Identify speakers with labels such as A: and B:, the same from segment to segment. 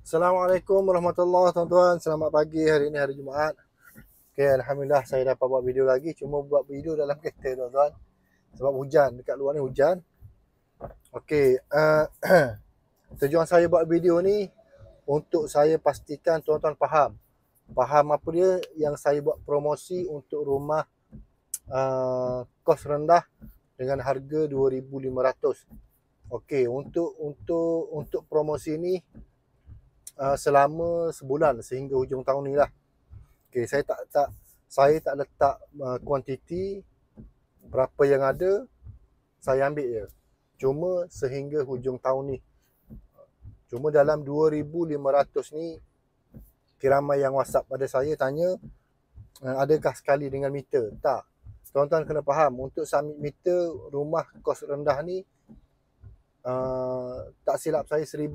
A: Assalamualaikum warahmatullahi wabarakatuh, tuan-tuan. Selamat pagi. Hari ini hari Jumaat. Okey, alhamdulillah saya dapat buat video lagi. Cuma buat video dalam kereta, tuan-tuan. Sebab hujan, dekat luar ni hujan. Okey, tujuan saya buat video ni untuk saya pastikan tuan-tuan faham. Faham apa dia yang saya buat promosi untuk rumah kos rendah dengan harga 2,500. Okey, untuk promosi ni selama sebulan sehingga hujung tahun ni lah. Okay, saya tak letak kuantiti berapa yang ada, saya ambil je. Cuma sehingga hujung tahun ni. Cuma dalam 2,500 ni, ramai yang WhatsApp pada saya tanya, adakah sekali dengan meter? Tak. Tuan-tuan kena faham, untuk submit meter rumah kos rendah ni, tak silap saya 1,000.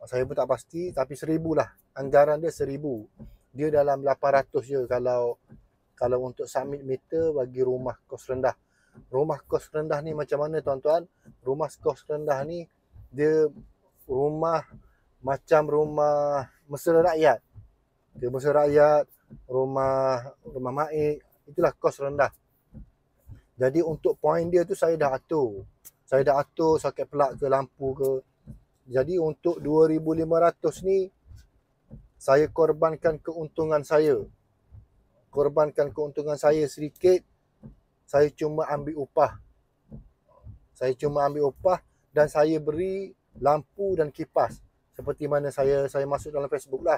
A: Saya pun tak pasti, tapi 1,000 lah. Anggaran dia 1,000. Dia dalam 800 je kalau untuk submit meter bagi rumah kos rendah. Rumah kos rendah ni macam mana, tuan-tuan? Rumah kos rendah ni dia rumah macam rumah mesra rakyat. Dia mesra rakyat, rumah maik, itulah kos rendah. Jadi untuk poin dia tu saya dah atur. Saya dah atur soket pelak ke lampu ke. Jadi untuk 2,500 ni saya korbankan keuntungan saya. Korbankan keuntungan saya sedikit. Saya cuma ambil upah. Saya cuma ambil upah dan saya beri lampu dan kipas. Seperti mana saya masuk dalam Facebook lah.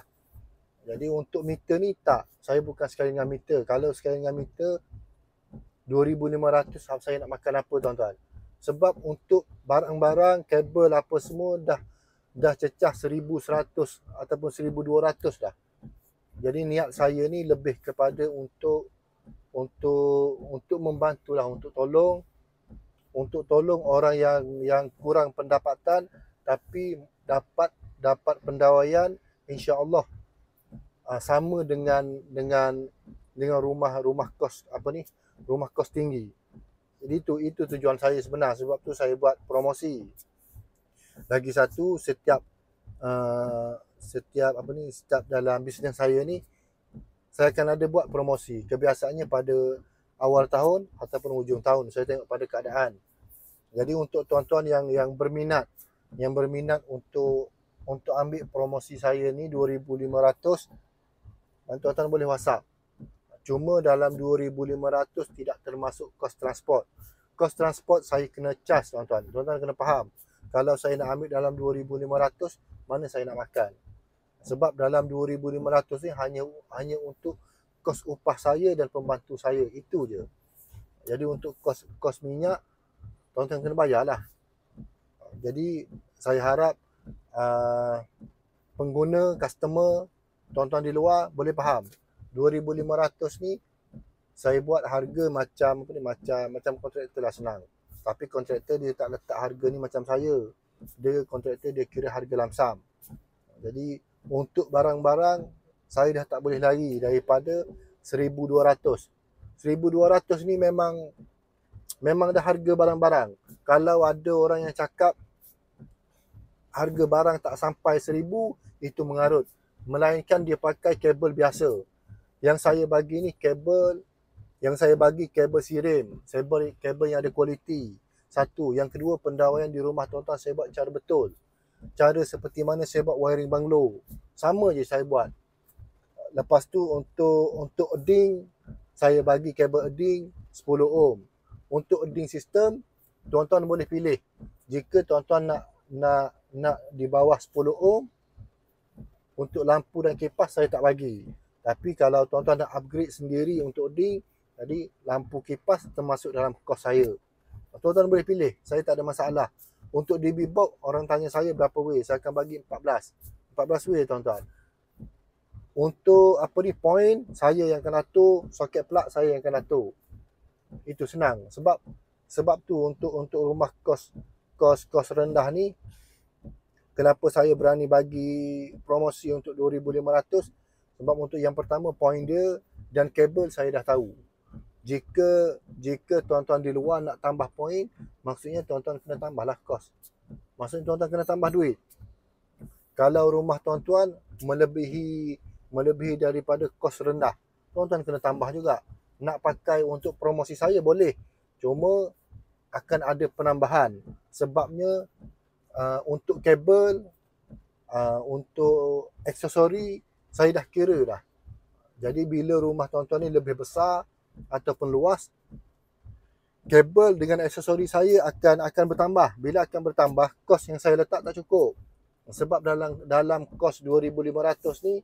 A: Jadi untuk meter ni tak. Saya bukan sekali dengan meter. Kalau sekali dengan meter 2,500 saya nak makan apa, tuan-tuan? Sebab untuk barang-barang, kabel apa semua dah cecah 1,100 ataupun 1,200 dah. Jadi niat saya ni lebih kepada untuk membantulah, untuk tolong orang yang kurang pendapatan tapi dapat pendawaian, insya-Allah sama dengan rumah kos rumah kos tinggi. Jadi itu tujuan saya sebenar, sebab tu saya buat promosi. Lagi satu, setiap dalam bisnes saya ni saya akan ada buat promosi. Kebiasaannya pada awal tahun ataupun hujung tahun, saya tengok pada keadaan. Jadi untuk tuan-tuan yang berminat untuk ambil promosi saya ni 2,500, tuan-tuan boleh WhatsApp. Cuma dalam 2,500 tidak termasuk kos transport. Kos transport saya kena charge, tuan-tuan. Tuan-tuan kena faham. Kalau saya nak ambil dalam 2,500, mana saya nak makan? Sebab dalam 2,500 ni hanya untuk kos upah saya dan pembantu saya, itu je. Jadi untuk kos minyak, tuan-tuan kena bayar lah. Jadi saya harap pengguna, customer, tuan-tuan di luar boleh faham. 2,500 ni saya buat harga macam kontraktor lah, senang. Tapi kontraktor dia tak letak harga ni macam saya. Kontraktor dia kira harga lamsam. Jadi untuk barang-barang saya dah tak boleh lari daripada 1,200. 1,200 ni memang dah harga barang-barang. Kalau ada orang yang cakap harga barang tak sampai 1,000, itu mengarut. Melainkan dia pakai kabel biasa. Yang saya bagi ni kabel sirim, kabel yang ada kualiti. Satu. Yang kedua, pendawaian di rumah tuan-tuan saya buat cara betul. Cara seperti mana saya buat wiring banglo, sama je saya buat. Lepas tu untuk earding, saya bagi kabel earding 10 ohm. Untuk earding sistem, tuan-tuan boleh pilih. Jika tuan-tuan nak di bawah 10 ohm, untuk lampu dan kipas saya tak bagi. Tapi kalau tuan-tuan nak upgrade sendiri untuk earding, jadi lampu kipas termasuk dalam kos saya. Tuan-tuan boleh pilih, saya tak ada masalah. Untuk DB box, orang tanya saya berapa way, saya akan bagi 14 way, tuan-tuan. Untuk point, saya yang akan atur, soket plug saya yang akan atur. Itu senang. Sebab tu untuk rumah kos rendah ni, kenapa saya berani bagi promosi untuk 2,500? Sebab untuk yang pertama, point dia dan kabel saya dah tahu. Jika tuan-tuan di luar nak tambah poin, maksudnya tuan-tuan kena tambahlah kos. Maksudnya tuan-tuan kena tambah duit. Kalau rumah tuan-tuan melebihi daripada kos rendah, tuan-tuan kena tambah juga. Nak pakai untuk promosi saya boleh, cuma akan ada penambahan. Sebabnya untuk kabel, untuk aksesori saya dah kira dah. Jadi bila rumah tuan-tuan ni lebih besar ataupun luas, kabel dengan aksesori saya akan bertambah. Bila akan bertambah, kos yang saya letak tak cukup. Sebab dalam kos 2,500 ni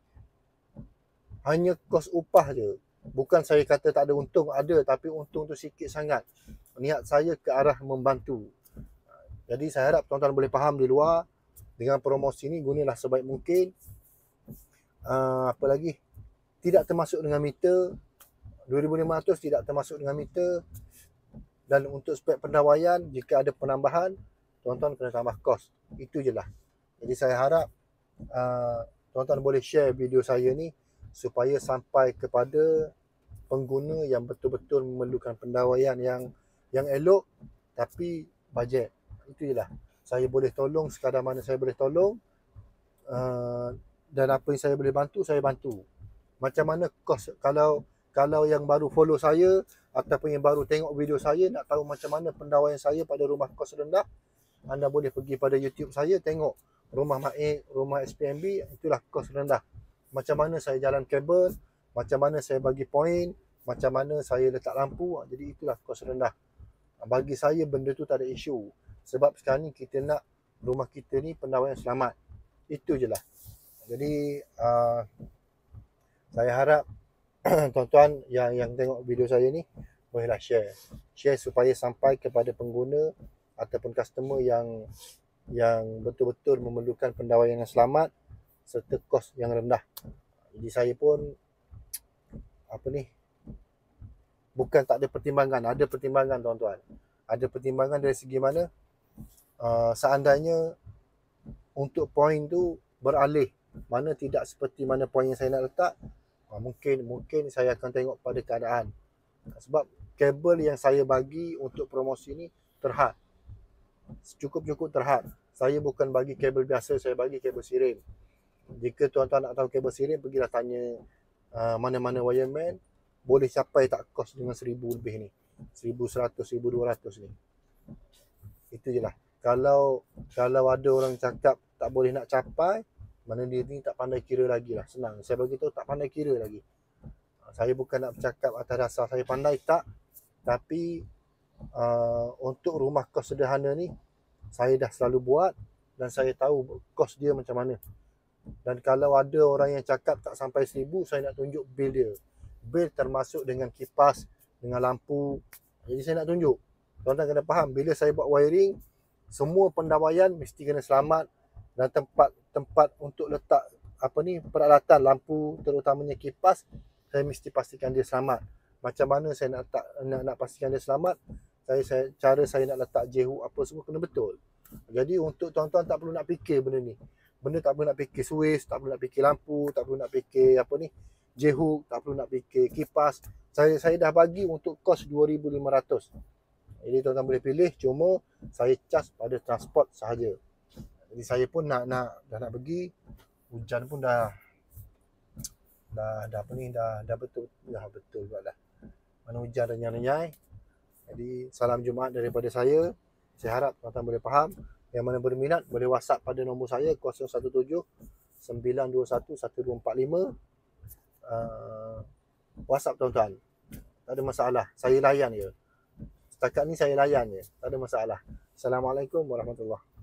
A: hanya kos upah je. Bukan saya kata tak ada untung, ada, tapi untung tu sikit sangat. Niat saya ke arah membantu. Jadi saya harap tuan-tuan boleh faham di luar, dengan promosi ni gunalah sebaik mungkin. Apa lagi? Tidak termasuk dengan meter. 2,500 tidak termasuk dengan meter. Dan untuk spek pendawaian, jika ada penambahan, tuan-tuan kena tambah kos. Itu je lah. Jadi saya harap tuan-tuan boleh share video saya ni supaya sampai kepada pengguna yang betul-betul memerlukan pendawaian yang elok tapi bajet. Itu je lah. Saya boleh tolong sekadar mana saya boleh tolong, dan apa yang saya boleh bantu, saya bantu. Macam mana kos, kalau yang baru follow saya ataupun yang baru tengok video saya, nak tahu macam mana pendawaian saya pada rumah kos rendah, anda boleh pergi pada YouTube saya, tengok rumah Mak, rumah SPMB, itulah kos rendah. Macam mana saya jalan kabel, macam mana saya bagi point, macam mana saya letak lampu, jadi itulah kos rendah. Bagi saya benda tu tak ada isu. Sebab sekarang ni kita nak rumah kita ni pendawaian selamat. Itu je lah. Jadi saya harap tuan-tuan yang tengok video saya ni bolehlah share supaya sampai kepada pengguna ataupun customer yang betul-betul memerlukan pendawaian yang selamat serta kos yang rendah. Jadi saya pun bukan tak ada pertimbangan, ada pertimbangan tuan-tuan. Ada pertimbangan dari segi mana? Seandainya untuk poin tu beralih, mana tidak seperti mana poin yang saya nak letak, mungkin saya akan tengok pada keadaan. Sebab kabel yang saya bagi untuk promosi ni terhad, cukup terhad. Saya bukan bagi kabel biasa, saya bagi kabel sirim. Jika tuan-tuan nak tahu kabel sirim, pergilah tanya mana-mana wireman, boleh capai tak kos dengan 1,000 lebih ni, 1,100, 1,200 ni. Itu je lah. Kalau ada orang cakap tak boleh nak capai, mana dia ni tak pandai kira lagi lah. Senang, saya bagi tahu tak pandai kira lagi. Saya bukan nak bercakap atas dasar saya pandai, tak. Tapi untuk rumah kos sederhana ni, saya dah selalu buat dan saya tahu kos dia macam mana. Dan kalau ada orang yang cakap tak sampai 1,000, saya nak tunjuk bil dia. Bil termasuk dengan kipas, dengan lampu. Jadi saya nak tunjuk. Tuan-tuan kena faham, bila saya buat wiring, semua pendawaian mesti kena selamat, dan tempat untuk letak peralatan lampu, terutamanya kipas, saya mesti pastikan dia selamat. Macam mana saya nak pastikan dia selamat? Cara saya nak letak jehu apa semua kena betul. Jadi untuk tuan-tuan tak perlu nak fikir benda ni. Benda tak perlu nak fikir switch, tak perlu nak fikir lampu, tak perlu nak fikir jehu, tak perlu nak fikir kipas. Saya dah bagi untuk kos 2,500. Jadi tuan-tuan boleh pilih, cuma saya charge pada transport sahaja. Jadi saya pun dah nak pergi, hujan pun dah betul juga dah. Mana hujan renyai-renyai. Jadi salam Jumaat daripada saya. Saya harap tuan-tuan boleh faham. Yang mana berminat boleh WhatsApp pada nombor saya 017 921 1245. WhatsApp tuan-tuan. Tak ada masalah. Saya layan je. Setakat ni saya layan je. Tak ada masalah. Assalamualaikum warahmatullahi wabarakatuh.